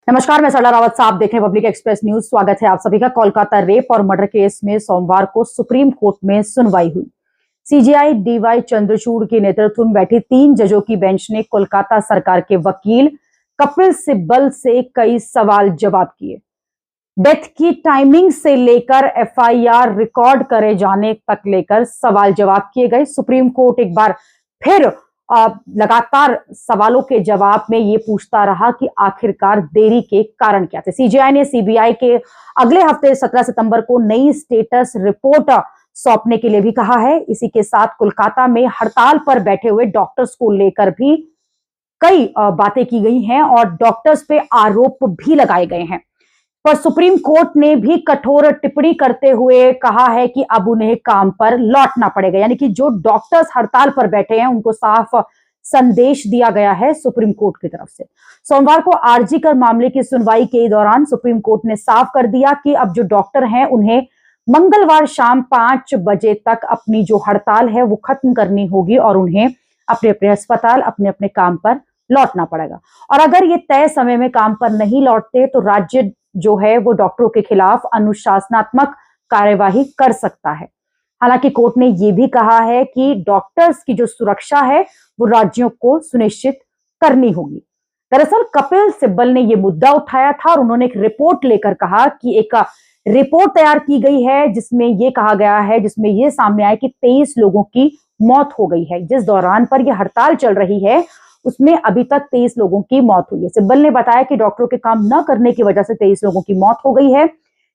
नमस्कार, मैं सरला रावत साहब देख रहे हैं पब्लिक एक्सप्रेस न्यूज। स्वागत है आप सभी का। कोलकाता रेप और मर्डर केस में सोमवार को सुप्रीम कोर्ट में सुनवाई हुई। सीजेआई डीवाई चंद्रचूड़ के नेतृत्व में बैठी 3 जजों की बेंच ने कोलकाता सरकार के वकील कपिल सिब्बल से कई सवाल जवाब किए। डेथ की टाइमिंग से लेकर एफआईआर रिकॉर्ड करे जाने तक लेकर सवाल जवाब किए गए। सुप्रीम कोर्ट एक बार फिर लगातार सवालों के जवाब में ये पूछता रहा कि आखिरकार देरी के कारण क्या थे। सीजीआई ने सीबीआई के अगले हफ्ते 17 सितंबर को नई स्टेटस रिपोर्ट सौंपने के लिए भी कहा है। इसी के साथ कोलकाता में हड़ताल पर बैठे हुए डॉक्टर्स को लेकर भी कई बातें की गई हैं और डॉक्टर्स पे आरोप भी लगाए गए हैं। पर सुप्रीम कोर्ट ने भी कठोर टिप्पणी करते हुए कहा है कि अब उन्हें काम पर लौटना पड़ेगा। यानी कि जो डॉक्टर्स हड़ताल पर बैठे हैं उनको साफ संदेश दिया गया है सुप्रीम कोर्ट की तरफ से। सोमवार को आरजी कर मामले की सुनवाई के दौरान सुप्रीम कोर्ट ने साफ कर दिया कि अब जो डॉक्टर हैं उन्हें मंगलवार शाम 5 बजे तक अपनी जो हड़ताल है वो खत्म करनी होगी और उन्हें अपने अपने अस्पताल अपने अपने काम पर लौटना पड़ेगा। और अगर ये तय समय में काम पर नहीं लौटते तो राज्य जो है वो डॉक्टरों के खिलाफ अनुशासनात्मक कार्यवाही कर सकता है। हालांकि कोर्ट ने यह भी कहा है कि डॉक्टर्स की जो सुरक्षा है वो राज्यों को सुनिश्चित करनी होगी। दरअसल कपिल सिब्बल ने यह मुद्दा उठाया था और उन्होंने एक रिपोर्ट लेकर कहा कि एक रिपोर्ट तैयार की गई है जिसमें यह कहा गया है, जिसमें यह सामने आया कि 23 लोगों की मौत हो गई है। जिस दौरान पर यह हड़ताल चल रही है उसमें अभी तक 23 लोगों की मौत हुई है। सिब्बल ने बताया कि डॉक्टरों के काम न करने की वजह से 23 लोगों की मौत हो गई है,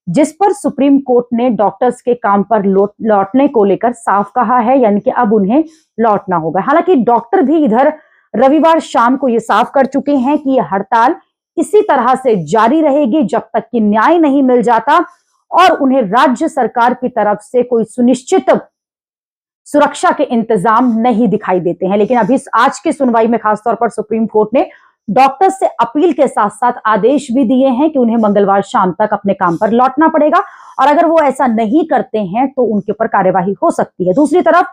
जिस पर सुप्रीम कोर्ट ने डॉक्टर्स के काम पर लौटने को लेकर साफ कहा है, यानी कि अब उन्हें लौटना होगा। हालांकि डॉक्टर भी इधर रविवार शाम को यह साफ कर चुके हैं कि यह हड़ताल इसी तरह से जारी रहेगी जब तक कि न्याय नहीं मिल जाता और उन्हें राज्य सरकार की तरफ से कोई सुनिश्चित सुरक्षा के इंतजाम नहीं दिखाई देते हैं। लेकिन अभी आज की सुनवाई में खासतौर पर सुप्रीम कोर्ट ने डॉक्टर्स से अपील के साथ साथ आदेश भी दिए हैं कि उन्हें मंगलवार शाम तक अपने काम पर लौटना पड़ेगा और अगर वो ऐसा नहीं करते हैं तो उनके ऊपर कार्यवाही हो सकती है। दूसरी तरफ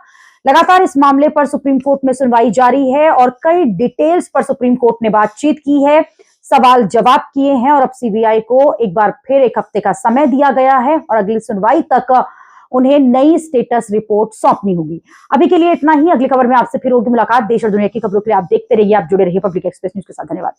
लगातार इस मामले पर सुप्रीम कोर्ट में सुनवाई जारी है और कई डिटेल्स पर सुप्रीम कोर्ट ने बातचीत की है, सवाल जवाब किए हैं और अब सीबीआई को एक बार फिर 1 हफ्ते का समय दिया गया है और अगली सुनवाई तक उन्हें नई स्टेटस रिपोर्ट सौंपनी होगी। अभी के लिए इतना ही। अगली खबर में आपसे फिर होगी मुलाकात। देश और दुनिया की खबरों के लिए आप देखते रहिए, आप जुड़े रहिए पब्लिक एक्सप्रेस न्यूज के साथ। धन्यवाद।